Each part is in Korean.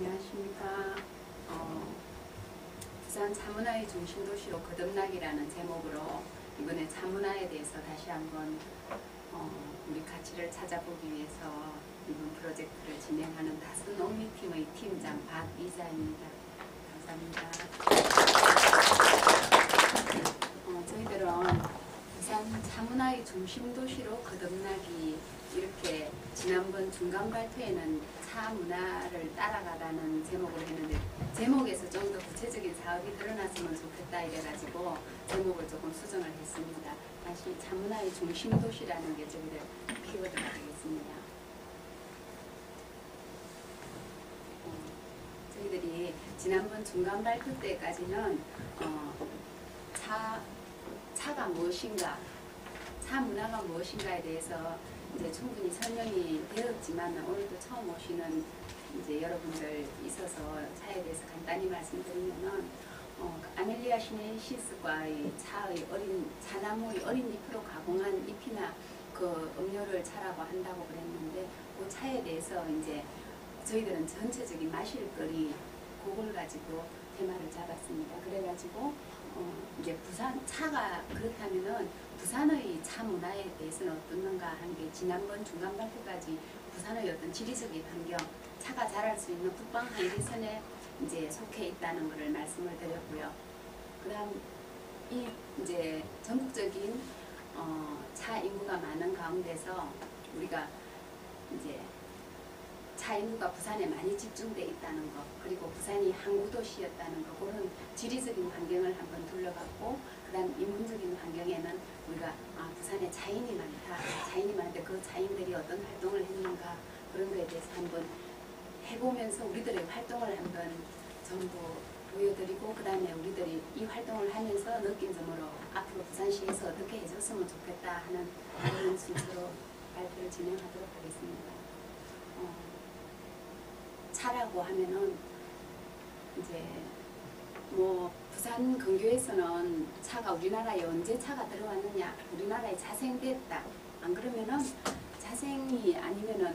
안녕하십니까. 부산 차문화의 중심도시로 거듭나기라는 제목으로 이번에 차문화에 대해서 다시 한번 우리 가치를 찾아보기 위해서 이번 프로젝트를 진행하는 다스 농민팀의 팀장 박이자입니다. 감사합니다. 저희들은 부산 차문화의 중심도시로 거듭나기 이렇게 지난번 중간 발표에는 차 문화를 따라가라는 제목을 했는데 제목에서 좀 더 구체적인 사업이 드러났으면 좋겠다 이래가지고 제목을 조금 수정을 했습니다. 다시 차 문화의 중심도시라는 게 저희들 키워드가 되겠습니다. 저희들이 지난번 중간 발표 때까지는 차가 무엇인가, 차 문화가 무엇인가에 대해서 이제 충분히 설명이 되었지만 오늘도 처음 오시는 이제 여러분들 있어서 차에 대해서 간단히 말씀드리면은 아멜리아 시넨시스과의 차의 차나무의 어린 잎으로 가공한 잎이나 그 음료를 차라고 한다고 그랬는데 그 차에 대해서 이제 저희들은 전체적인 마실거리 그걸 가지고 테마를 잡았습니다. 그래가지고 이제 부산 차가 그렇다면은 부산의 차 문화에 대해서는 어떻는가 하는 게 지난번 중간 발표까지 부산의 어떤 지리적인 환경, 차가 자랄 수 있는 북방 한계선에 이제 속해 있다는 것을 말씀을 드렸고요. 그다음 이 이제 전국적인 차 인구가 많은 가운데서 우리가 이제 차 인구가 부산에 많이 집중돼 있다는 것, 그리고 부산이 항구도시였다는 것, 그런 지리적인 환경을 한번 둘러봤고, 그 다음 인문적인 환경에는 우리가 부산에 차인이 많다, 차인이 많은데 그 차인들이 어떤 활동을 했는가 그런 거에 대해서 한번 해보면서 우리들의 활동을 한번 전부 보여드리고, 그 다음에 우리들이 이 활동을 하면서 느낀 점으로 앞으로 부산시에서 어떻게 해줬으면 좋겠다 하는 그런 순서로 발표를 진행하도록 하겠습니다. 차라고 하면은 이제 뭐 부산 근교에서는 차가 우리나라에 언제 차가 들어왔느냐, 우리나라에 자생됐다, 안 그러면은 자생이 아니면은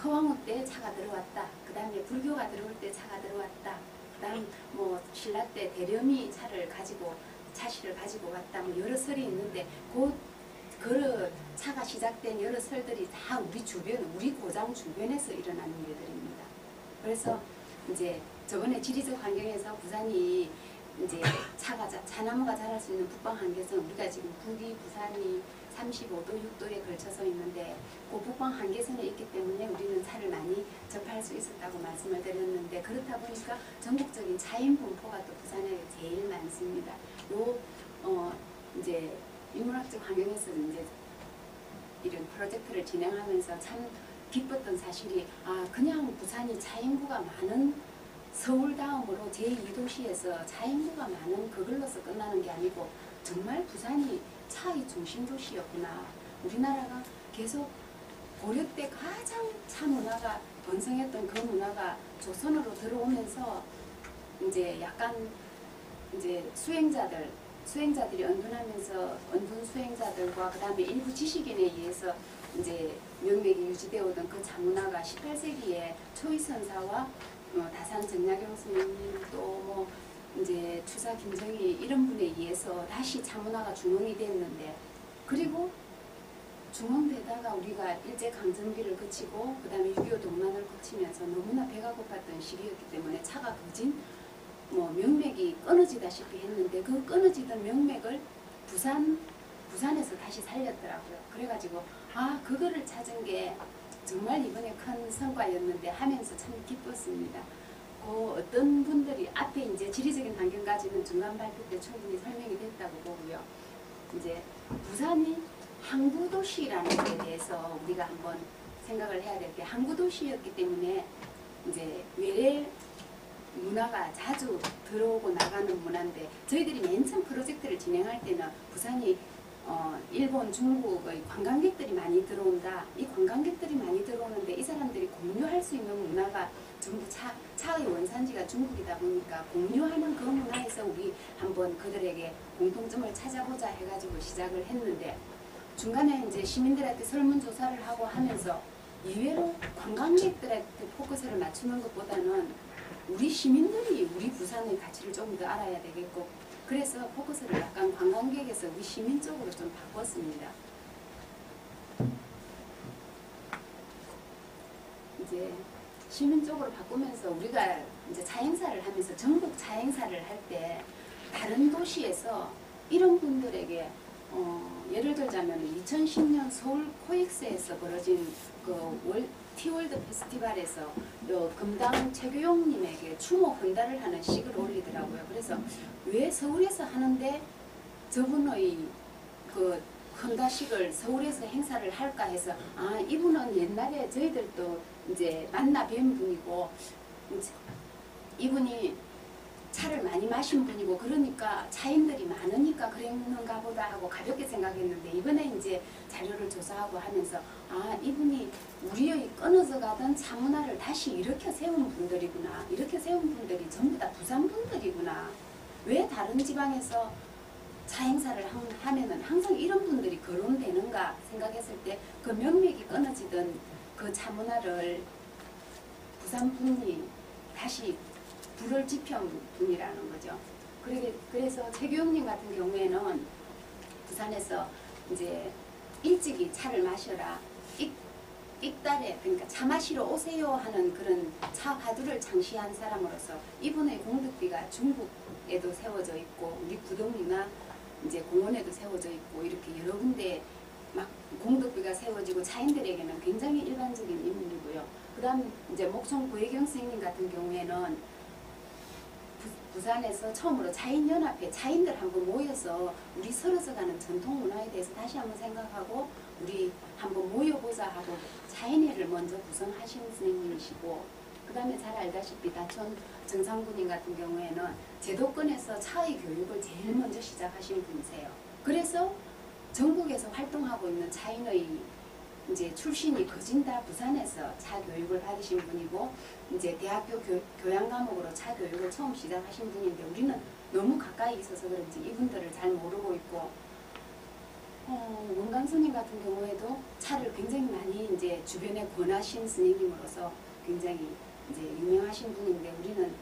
허황우 때 차가 들어왔다, 그 다음에 불교가 들어올 때 차가 들어왔다, 그 다음 뭐 신라 때 대렴이 차시를 가지고 왔다, 뭐 여러 설이 있는데 그 차가 시작된 여러 설들이 다 우리 주변, 우리 고장 주변에서 일어나는 일들입니다. 그래서 이제 저번에 지리적 환경에서 부산이 이제 차나무가 자랄 수 있는 북방 한계선, 우리가 지금 북이 부산이 35도, 6도에 걸쳐서 있는데 그 북방 한계선에 있기 때문에 우리는 차를 많이 접할 수 있었다고 말씀을 드렸는데, 그렇다 보니까 전국적인 차인 분포가 또 부산에 제일 많습니다. 이제 인문학적 환경에서 이제 이런 프로젝트를 진행하면서 참 기뻤던 사실이 그냥 부산이 차인구가 많은 서울 다음으로 제2도시에서 차인구가 많은 그걸로서 끝나는 게 아니고 정말 부산이 차의 중심도시였구나. 우리나라가 계속 고려 때 가장 차 문화가 번성했던 그 문화가 조선으로 들어오면서 이제 약간 이제 수행자들이 언둔하면서 언둔 수행자들과 그 다음에 일부 지식인에 의해서 이제 명맥이 유지되어 오던 그 차문화가 18세기에 초이선사와 다산 정약용 스님님 또 뭐 이제 추사 김정희 이런 분에 의해서 다시 차문화가 중흥이 됐는데, 그리고 중흥되다가 우리가 일제강점기를 거치고 그 다음에 6.25 동란을 거치면서 너무나 배가 고팠던 시기였기 때문에 차가 거진 뭐 명맥이 끊어지다시피 했는데 그 끊어지던 명맥을 부산에서 다시 살렸더라고요. 그래가지고 그거를 찾은 게 정말 이번에 큰 성과였는데 하면서 참 기뻤습니다. 어떤 분들이 앞에 이제 지리적인 환경까지는 중간 발표 때 충분히 설명이 됐다고 보고요. 이제 부산이 항구도시라는 것에 대해서 우리가 한번 생각을 해야 될 게, 항구도시였기 때문에 이제 외래 문화가 자주 들어오고 나가는 문화인데, 저희들이 맨 처음 프로젝트를 진행할 때는 부산이 일본, 중국의 관광객들이 많이 들어온다. 이 관광객들이 많이 들어오는데 이 사람들이 공유할 수 있는 문화가 전부 차의 원산지가 중국이다 보니까 공유하는 그 문화에서 우리 한번 그들에게 공통점을 찾아보자 해가지고 시작을 했는데, 중간에 이제 시민들한테 설문조사를 하고 하면서 의외로 관광객들한테 포커스를 맞추는 것보다는 우리 시민들이 우리 부산의 가치를 좀 더 알아야 되겠고, 그래서 포커스를 약간 관광객에서 우리 시민 쪽으로 좀 바꿨습니다. 이제 시민 쪽으로 바꾸면서 우리가 이제 차행사를 하면서 전국 차행사를 할 때 다른 도시에서 이런 분들에게 예를 들자면 2010년 서울 코엑스에서 벌어진 그 티월드 페스티벌에서 금당 최규용님에게 추모 헌달을 하는 식을 올리더라고요. 그래서 왜 서울에서 하는데 저분의 그 헌다식을 서울에서 행사를 할까 해서, 아, 이분은 옛날에 저희들도 이제 만나 뵌 분이고 이분이 차를 많이 마신 분이고 그러니까 차인들이 많으니까 그랬는가 보다 하고 가볍게 생각했는데, 이번에 이제 자료를 조사하고 하면서 아, 이분이 우리의 끊어져 가던 차 문화를 다시 일으켜 세운 분들이구나. 일으켜 세운 분들이 전부 다 부산 분들이구나. 왜 다른 지방에서 차 행사를 하면은 항상 이런 분들이 거론되는가 생각했을 때 그 명맥이 끊어지던 그 차 문화를 부산 분이 다시 불을 지펴온 분이라는 거죠. 그래서 최규영님 같은 경우에는 부산에서 이제 일찍이 차를 마셔라, 익달에, 그러니까 차 마시러 오세요 하는 그런 차 화두를 창시한 사람으로서 이분의 공덕비가 중국에도 세워져 있고 우리 구동리나 이제 공원에도 세워져 있고 이렇게 여러 군데 막 공덕비가 세워지고 차인들에게는 굉장히 일반적인 인물이고요. 그 다음 이제 목청 구혜경 선생님 같은 경우에는 부산에서 처음으로 차인연합회 차인들 한번 모여서 우리 서러져가는 전통 문화에 대해서 다시 한번 생각하고 우리 한번 모여보자 하고 차인회를 먼저 구성하신 선생님이시고, 그 다음에 잘 알다시피 다촌 정상군님 같은 경우에는 제도권에서 차의 교육을 제일 먼저 시작하신 분이세요. 그래서 전국에서 활동하고 있는 차인의 이제 출신이 거진 다 부산에서 차 교육을 받으신 분이고, 이제 대학교 교양 과목으로 차 교육을 처음 시작하신 분인데 우리는 너무 가까이 있어서 그런지 이분들을 잘 모르고 있고, 원강 스님 같은 경우에도 차를 굉장히 많이 이제 주변에 권하신 스님으로서 굉장히 이제 유명하신 분인데, 우리는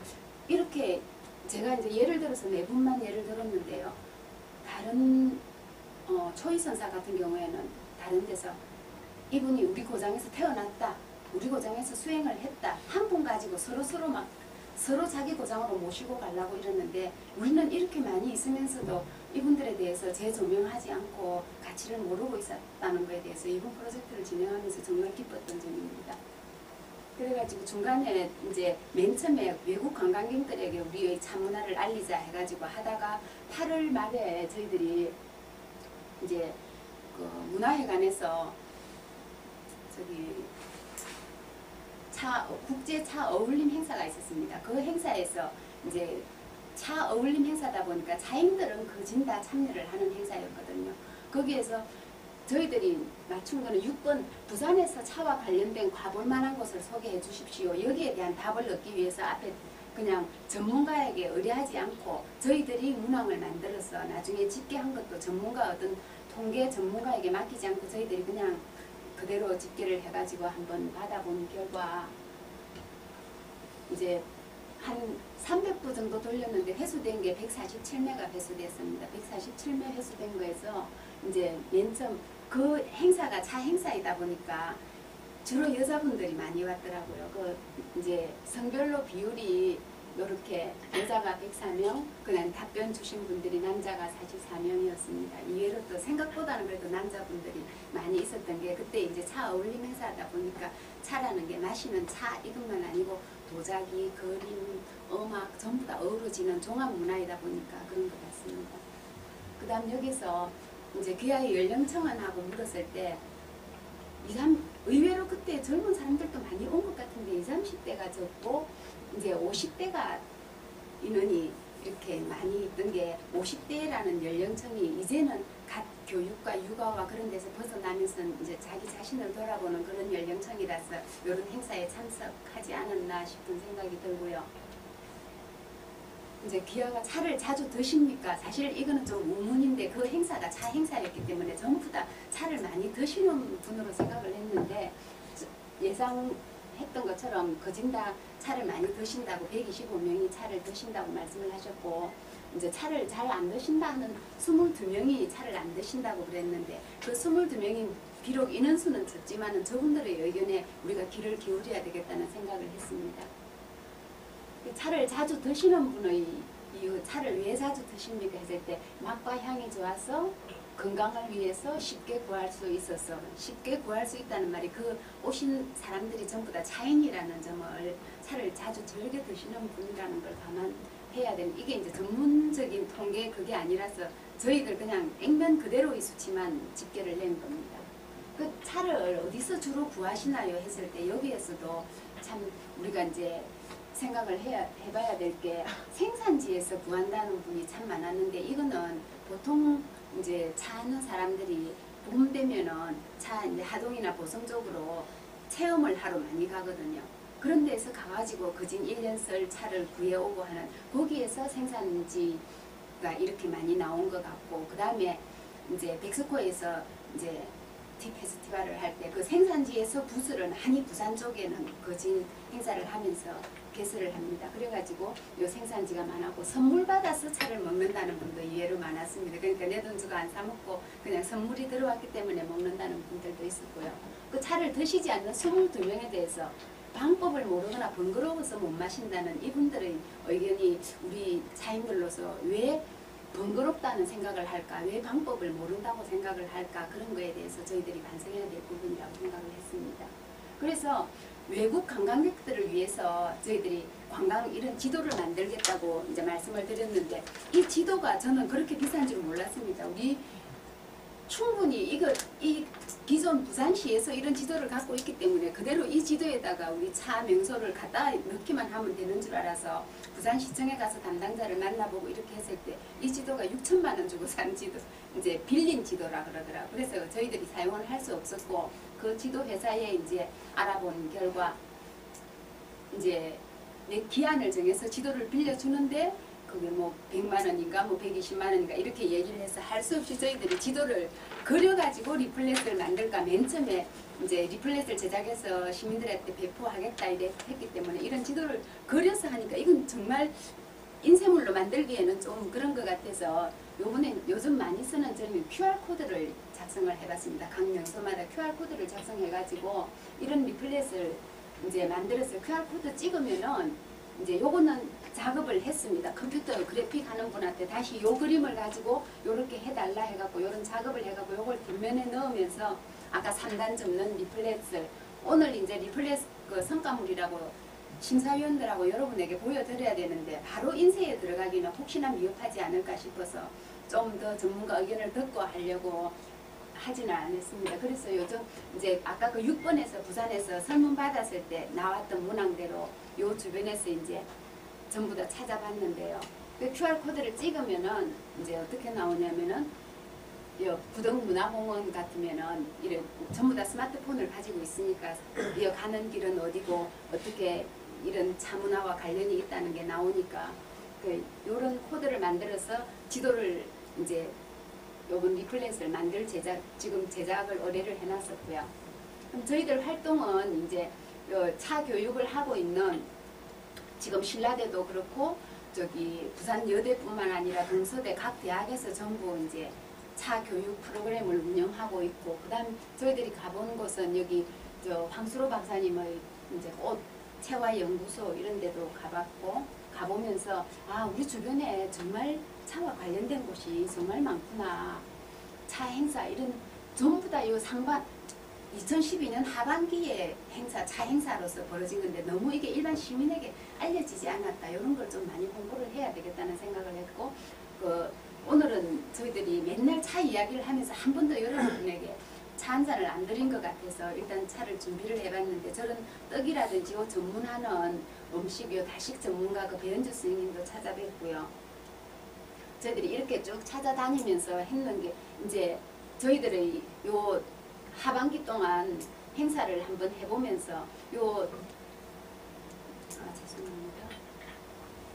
이렇게 제가 이제 예를 들어서 네 분만 예를 들었는데요. 다른 초이선사 같은 경우에는 다른 데서 이분이 우리 고장에서 태어났다, 우리 고장에서 수행을 했다, 한 분 가지고 서로 자기 고장으로 모시고 가려고 이러는데, 우리는 이렇게 많이 있으면서도 이분들에 대해서 재조명하지 않고 가치를 모르고 있었다는 것에 대해서 이번 프로젝트를 진행하면서 정말 기뻤던 점입니다. 그래가지고 중간에 이제 맨 처음에 외국 관광객들에게 우리의 차 문화를 알리자 해가지고 하다가 8월 말에 저희들이 이제 그 문화회관에서 저기 국제 차 어울림 행사가 있었습니다. 그 행사에서 이제 차 어울림 행사다 보니까 차인들은 거진 다 참여를 하는 행사였거든요. 거기에서 저희들이 맞춘 거는 6번 부산에서 차와 관련된 가볼 만한 곳을 소개해 주십시오. 여기에 대한 답을 얻기 위해서 앞에 그냥 전문가에게 의뢰하지 않고 저희들이 문항을 만들어서 나중에 집계한 것도 전문가 어떤 통계 전문가에게 맡기지 않고 저희들이 그냥 그대로 집계를 해가지고 한번 받아본 결과 이제 한 300부 정도 돌렸는데 회수된 게 147매가 회수됐습니다. 147매 회수된 거에서 이제 맨 처음 그 행사가 차 행사이다 보니까 주로 여자분들이 많이 왔더라고요. 그 이제 성별로 비율이 이렇게 여자가 104명, 그냥 답변 주신 분들이 남자가 44명이었습니다. 이외로 또 생각보다는 그래도 남자분들이 많이 있었던 게, 그때 이제 차 어울림 행사다 보니까 차라는 게 마시는 차 이것만 아니고 도자기, 그림, 음악 전부 다 어우러지는 종합 문화이다 보니까 그런 것 같습니다. 그 다음 여기서 이제 귀하의 연령층은하고 물었을 때 의외로 그때 젊은 사람들도 많이 온 것 같은데 20, 30대가 적고 이제 50대가 인원이 이렇게 많이 있던 게, 50대라는 연령층이 이제는 갓 교육과 육아와 그런 데서 벗어나면서 이제 자기 자신을 돌아보는 그런 연령층이라서 이런 행사에 참석하지 않았나 싶은 생각이 들고요. 이제 귀하가 차를 자주 드십니까? 사실 이거는 좀 의문인데 그 행사가 차 행사였기 때문에 전부 다 차를 많이 드시는 분으로 생각을 했는데, 예상 했던 것처럼 거진다 차를 많이 드신다고 125명이 차를 드신다고 말씀을 하셨고 이제 차를 잘 안 드신다는 22명이 차를 안 드신다고 그랬는데 그 22명이 비록 인원수는 적지만은 저분들의 의견에 우리가 귀를 기울여야 되겠다는 생각을 했습니다. 차를 자주 드시는 분의 이 차를 왜 자주 드십니까 했을 때 맛과 향이 좋아서 건강을 위해서 쉽게 구할 수 있어서 쉽게 구할 수 있다는 말이 그 오신 사람들이 전부 다 차인이라는 점을 차를 자주 즐겨 드시는 분이라는 걸 감안해야 되는 이게 이제 전문적인 통계 그게 아니라서 저희들 그냥 액면 그대로의 수치만 집계를 낸 겁니다. 그 차를 어디서 주로 구하시나요 했을 때 여기에서도 참 우리가 이제 생각을 해봐야 될 게 생산지에서 구한다는 분이 참 많았는데 이거는 보통 이제 차 하는 사람들이 봄 되면은 차 이제 하동이나 보성 쪽으로 체험을 하러 많이 가거든요. 그런 데서 가가지고 거진 1년 쓸 차를 구해오고 하는 거기에서 생산지가 이렇게 많이 나온 것 같고 그 다음에 이제 백스코에서 이제 티 페스티벌을 할 때 그 생산지에서 부스를 많이 부산 쪽에는 거진 행사를 하면서 개설을 합니다. 그래가지고 요 생산지가 많았고 선물 받아서 차를 먹는다는 분도 의외로 많았습니다. 그러니까 내 돈 주고 안 사먹고 그냥 선물이 들어왔기 때문에 먹는다는 분들도 있었고요. 그 차를 드시지 않는 22명에 대해서 방법을 모르거나 번거로워서 못 마신다는 이분들의 의견이 우리 차인들로서 왜 번거롭다는 생각을 할까? 왜 방법을 모른다고 생각을 할까? 그런 거에 대해서 저희들이 반성해야 될 부분이라고 생각을 했습니다. 그래서 외국 관광객들을 위해서 저희들이 관광 이런 지도를 만들겠다고 이제 말씀을 드렸는데 이 지도가 저는 그렇게 비싼 줄 몰랐습니다. 우리 충분히 이 기존 부산시에서 이런 지도를 갖고 있기 때문에 그대로 이 지도에다가 우리 차 명소를 갖다 넣기만 하면 되는 줄 알아서 부산시청에 가서 담당자를 만나보고 이렇게 했을 때 이 지도가 6천만 원 주고 산 지도, 이제 빌린 지도라 그러더라고요. 그래서 저희들이 사용을 할 수 없었고 그 지도 회사에 이제 알아본 결과 이제 내 기한을 정해서 지도를 빌려주는데 그게 뭐 100만 원인가 뭐 120만 원인가 이렇게 얘기를 해서 할 수 없이 저희들이 지도를 그려가지고 리플렛을 만들까 맨 처음에 이제 리플렛을 제작해서 시민들한테 배포하겠다 이래 했기 때문에 이런 지도를 그려서 하니까 이건 정말 인쇄물로 만들기에는 좀 그런 것 같아서 요즘 많이 쓰는 저는 QR코드를 작성을 해봤습니다. 각 명소마다 QR코드를 작성해가지고 이런 리플렛을 이제 만들어서 QR코드 찍으면은 이제 요거는 작업을 했습니다. 컴퓨터 그래픽 하는 분한테 다시 요 그림을 가지고 요렇게 해달라 해갖고 요런 작업을 해갖고 요걸 뒷면에 넣으면서 아까 3단 접는 리플렛을 오늘 이제 리플렛 그 성과물이라고 심사위원들하고 여러분에게 보여드려야 되는데 바로 인쇄에 들어가기는 혹시나 미흡하지 않을까 싶어서 좀 더 전문가 의견을 듣고 하려고 하지는 않았습니다. 그래서 요즘 이제 아까 그 6번에서 부산에서 설문 받았을 때 나왔던 문항대로 요 주변에서 이제 전부 다 찾아봤는데요. 그 QR코드를 찍으면은 이제 어떻게 나오냐면은 구덕문화공원 같으면은 이런 전부 다 스마트폰을 가지고 있으니까 가는 길은 어디고 어떻게 이런 차문화와 관련이 있다는 게 나오니까 요런 코드를 만들어서 지도를 이제 요번 리플렛을 만들 지금 제작을 의뢰를 해놨었고요. 그럼 저희들 활동은 이제 차 교육을 하고 있는 지금 신라대도 그렇고 저기 부산 여대뿐만 아니라 동서대 각 대학에서 전부 이제 차 교육 프로그램을 운영하고 있고 그다음 저희들이 가본 곳은 여기 저 황수로 박사님의 이제 꽃 채화 연구소 이런 데도 가봤고 가보면서 아 우리 주변에 정말 차와 관련된 곳이 정말 많구나. 차 행사 이런 전부 다 요 상반 2012년 하반기에 차 행사로서 벌어진 건데 너무 이게 일반 시민에게 알려지지 않았다. 이런 걸 좀 많이 홍보를 해야 되겠다는 생각을 했고 오늘은 저희들이 맨날 차 이야기를 하면서 한 번도 여러분에게 차 한 잔을 안 드린 것 같아서 일단 차를 준비를 해봤는데 저는 떡이라든지 전문하는 음식 다식 전문가 그 배현주 선생님도 찾아뵙고요. 저희들이 이렇게 쭉 찾아다니면서 했는 게 이제 저희들의 요 하반기 동안 행사를 한번 해보면서 죄송합니다.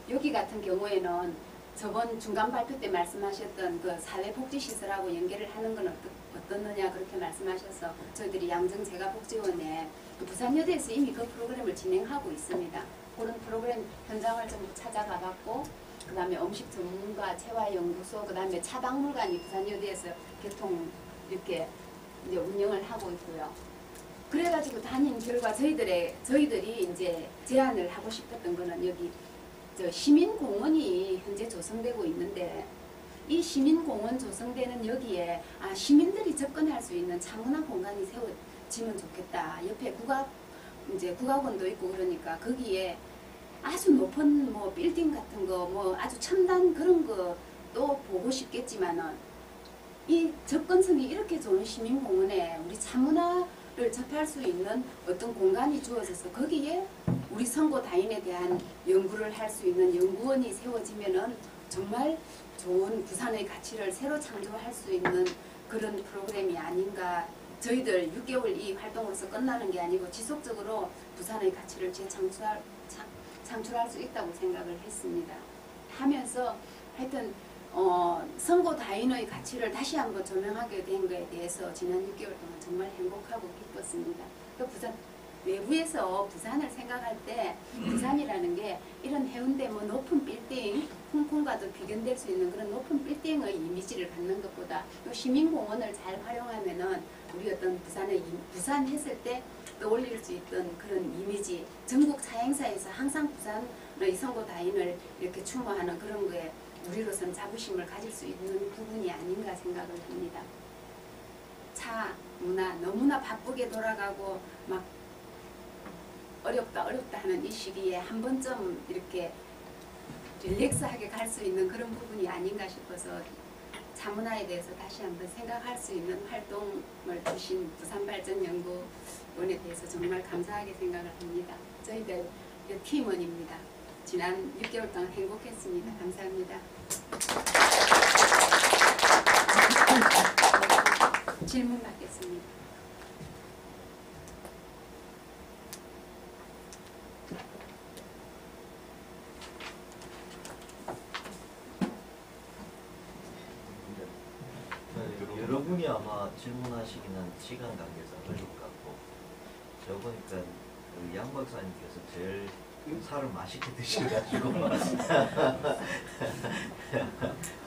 여기 같은 경우에는 저번 중간 발표 때 말씀하셨던 그 사회복지시설하고 연계를 하는 건 어떻느냐 그렇게 말씀하셔서 저희들이 양정재가복지원에 부산여대에서 이미 그 프로그램을 진행하고 있습니다. 그런 프로그램 현장을 좀 찾아가 봤고, 그 다음에 음식 전문가 체화연구소, 그 다음에 차박물관이 부산여대에서 개통 이렇게 이제 운영을 하고 있고요. 그래가지고 다닌 결과 저희들이 이제 제안을 하고 싶었던 거는 여기 저 시민공원이 현재 조성되고 있는데, 이 시민공원 조성되는 여기에 시민들이 접근할 수 있는 차문화 공간이 세워지면 좋겠다. 옆에 국악원도 있고 그러니까 거기에 아주 높은 뭐 빌딩 같은 거 뭐 아주 첨단 그런 것도 보고 싶겠지만은 이 접근성이 이렇게 좋은 시민공원에 우리 차문화를 접할 수 있는 어떤 공간이 주어져서 거기에 우리 선고다인에 대한 연구를 할 수 있는 연구원이 세워지면은 정말 좋은 부산의 가치를 새로 창조할 수 있는 그런 프로그램이 아닌가. 저희들 6개월 이 활동으로서 끝나는 게 아니고 지속적으로 부산의 가치를 창출할 수 있다고 생각을 했습니다. 하면서 하여튼 선고다인의 가치를 다시 한번 조명하게 된 것에 대해서 지난 6개월 동안 정말 행복하고 기뻤습니다. 또 부산 외부에서 부산을 생각할 때 부산이라는 게 이런 해운대 뭐 높은 빌딩, 홍콩과도 비견될 수 있는 그런 높은 빌딩의 이미지를 갖는 것보다 시민공원을 잘 활용하면은 우리 어떤 부산 했을 때 떠올릴 수 있던 그런 이미지, 전국 차행사에서 항상 부산의 선고다인을 이렇게 추모하는 그런 거에 우리로서는 자부심을 가질 수 있는 부분이 아닌가 생각을 합니다. 차 문화 너무나 바쁘게 돌아가고 막 어렵다 하는 이 시기에 한 번쯤 이렇게 릴렉스하게 갈 수 있는 그런 부분이 아닌가 싶어서 차문화에 대해서 다시 한번 생각할 수 있는 활동을 주신 부산발전연구원에 대해서 정말 감사하게 생각을 합니다. 저희들 팀원입니다. 지난 6개월 동안 행복했습니다. 감사합니다. 질문 받겠습니다. 여러분이 아마 질문하시기는 시간 관계상 어려울 것 같고, 저 보니까 양 박사님께서 제일 살을 맛있게 드셔가지고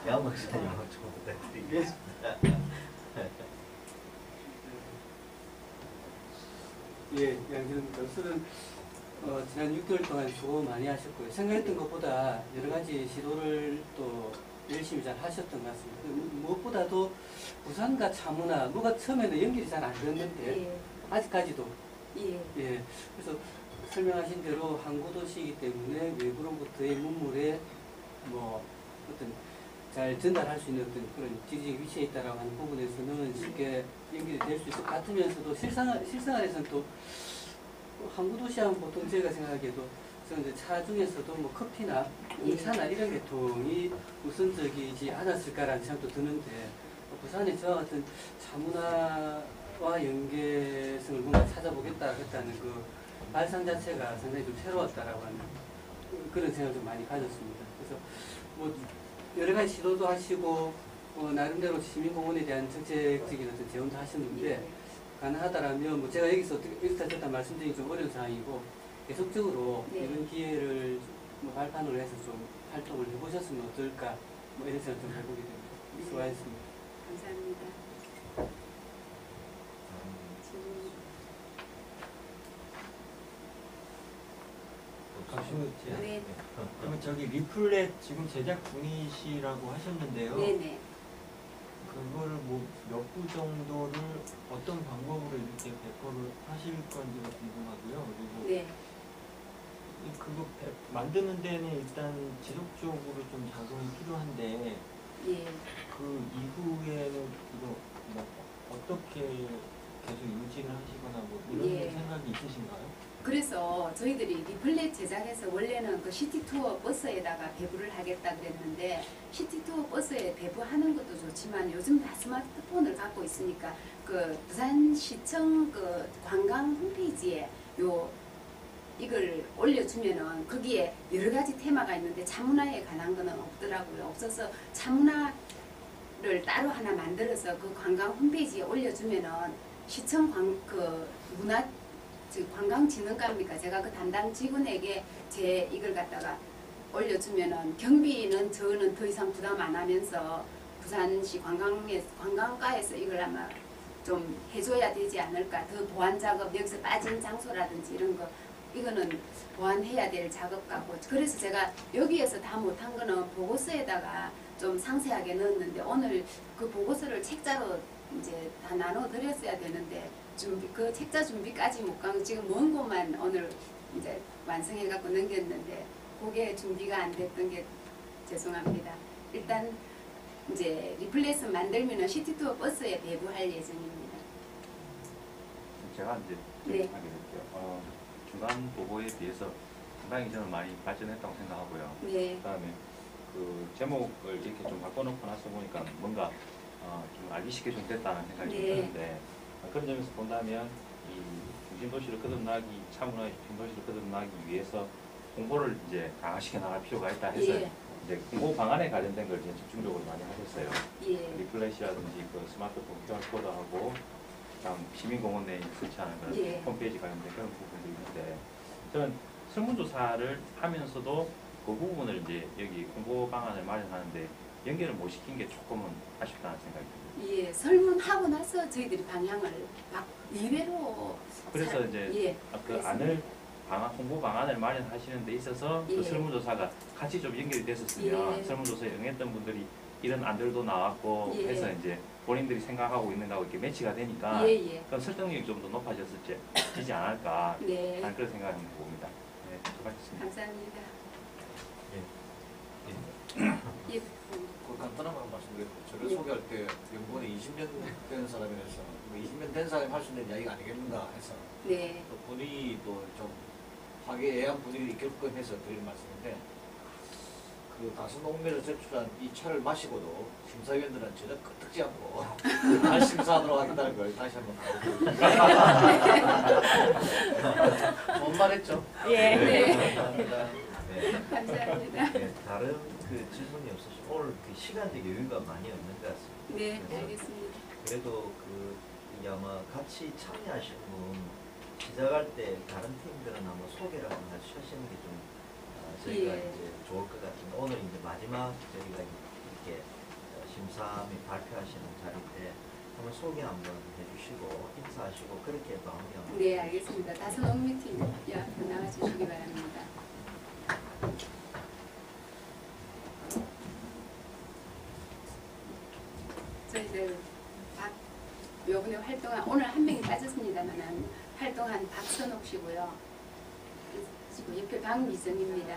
양 박사님하고 좀 부탁드리겠습니다. 예, 양지훈 교수는 지난 6개월 동안 수고 많이 하셨고요. 생각했던 것보다 여러 가지 시도를 또 열심히 잘 하셨던 것 같습니다. 무엇보다도 부산과 차문화, 뭐가 처음에는 연결이 잘 안 됐는데 예. 아직까지도 예. 예. 그래서 설명하신 대로 항구도시이기 때문에 외부로부터의 문물에 뭐 어떤 잘 전달할 수 있는 어떤 그런 지리적 위치에 있다라고 하는 부분에서는 쉽게 연결이 될 수 있을 것 같으면서도 실생활에서는 또 항구도시하면 보통 저희가 생각하기에도 이제 차 중에서도 뭐 커피나 공차나 이런 계통이 우선적이지 않았을까라는 생각도 드는데, 부산에 저와 같은 차문화와 연계성을 뭔가 찾아보겠다 했다는 그 발상 자체가 상당히 좀 새로웠다라고 하는 그런 생각을 좀 많이 가졌습니다. 그래서 뭐 여러 가지 시도도 하시고 나름대로 시민공원에 대한 정책적인 어떤 제언도 하셨는데, 가능하다라면 뭐 제가 여기서 저다 말씀드리기 좀 어려운 상황이고 계속적으로 이런 기회를 뭐 발판으로 해서 좀 활동을 해보셨으면 어떨까, 뭐 이런 생각 좀 해보게 됩니다. 수고하셨습니다. 감사합니다. 네. 그럼 저기 리플렛 지금 제작 중이시라고 하셨는데요. 네네. 그거를 뭐 몇 부 정도를 어떤 방법으로 이렇게 배포를 하실 건지가 궁금하고요. 그리고 네. 그거 만드는 데는 일단 지속적으로 좀 자금이 필요한데 예. 그 이후에는 이거 뭐 어떻게 계속 유지를 하시거나 뭐 이런 예. 생각이 있으신가요? 그래서 저희들이 리플렛 제작해서 원래는 그 시티투어 버스에다가 배부를 하겠다 그랬는데, 시티투어 버스에 배부하는 것도 좋지만 요즘 다 스마트폰을 갖고 있으니까 그 부산시청 그 관광 홈페이지에 요 이걸 올려주면은 거기에 여러 가지 테마가 있는데 차문화에 관한 거는 없더라고요. 없어서 차문화를 따로 하나 만들어서 그 관광 홈페이지에 올려주면은 시청 문화 관광진흥과입니까? 제가 그 담당 직원에게 제 이걸 갖다가 올려주면은 경비는 저는 더 이상 부담 안 하면서 부산시 관광과에서 이걸 아마 좀 해줘야 되지 않을까. 더 보완 작업, 여기서 빠진 장소라든지 이런 거 이거는 보완해야 될 작업 같고, 그래서 제가 여기에서 다 못한 거는 보고서에다가 좀 상세하게 넣었는데 오늘 그 보고서를 책자로 이제 다 나눠 드렸어야 되는데 그 책자 준비까지 못 가고 지금 먼 곳만 오늘 이제 완성해 갖고 넘겼는데 그게 준비가 안 됐던 게 죄송합니다. 일단 이제 리플레이스 만들면은 시티투어 버스에 배부할 예정입니다. 제가 이제 네. 하게 될게요. 중간 보고에 비해서 상당히 저는 많이 발전했다고 생각하고요. 네. 그다음에 그 제목을 이렇게 좀 바꿔놓고 나서 보니까 뭔가 좀 알기 쉽게 좀 됐다는 생각이 네. 드는데 그런 점에서 본다면 이 중심도시를 거듭나기 차문화의 중심도시를 거듭나기 위해서 홍보를 이제 강화시켜 나갈 필요가 있다 해서 예. 이제 홍보 방안에 관련된 걸 이제 집중적으로 많이 하셨어요. 예. 리플렛이라든지 그 스마트폰 QR코드하고 다음 시민공원 내에 설치하는 그런 예. 홈페이지 관련된 그런 부분들이 있는데 저는 설문조사를 하면서도 그 부분을 이제 여기 홍보 방안을 마련하는데 연결을 못 시킨 게 조금은 아쉽다는 생각이 듭니다. 예. 설문하고 나서 저희들이 방향을 막 의외로 그래서 이제 예. 그 그랬습니다. 안을 홍보 방안을 마련하시는 데 있어서 예. 그 설문조사가 같이 좀 연결이 됐었으면 예. 설문조사에 응했던 분들이 이런 안들도 나왔고 예. 해서 이제 본인들이 생각하고 있는 거하고 이렇게 매치가 되니까 예, 예. 그런 설득력이 좀 더 높아지지 않을까 네. 하는 그런 생각을 봅니다. 네, 수고하셨습니다. 감사합니다. 예. 예. 그 간단한 말 말씀드리고 저를 예. 소개할 때 연구원이 20년 된 사람이라서 뭐 20년 된 사람이 할 수 있는 이야기가 아니겠는가 해서 네. 또 분위기도 좀 화기애애한 분위기를 겪고 해서 드리는 말씀인데 그 다수농면을 제출한 이 차를 마시고도 심사위원들은 전혀 끄떡지 않고 잘 심사하도록 하겠다는 걸 다시 한번 강조드립니다. 좋은 말 했죠? 예. 네. 감사합니다. 네. 감사합니다. 네, 다른 그 질문이 없으시고 오늘 그 시간적 여유가 많이 없는 것 같습니다. 네, 그래서 알겠습니다. 그래도 이 아마 같이 참여하신 분 시작할 때 다른 팀들은 아마 소개를 한번 하시는 게 좀 저희가 예. 이제 좋을 것 같은데 오늘 이제 마지막 저희가 이렇게 심사 및 발표하시는 자리인데 한번 소개 한번 해주시고 인사하시고 그렇게 마무리하면 네, 알겠습니다. 다수농 미팅 앞으로 나와주시기 바랍니다. 저희들 요번에 활동한 오늘 한 명이 빠졌습니다만 활동한 박선옥 씨고요. 그리고 옆에 박미정입니다.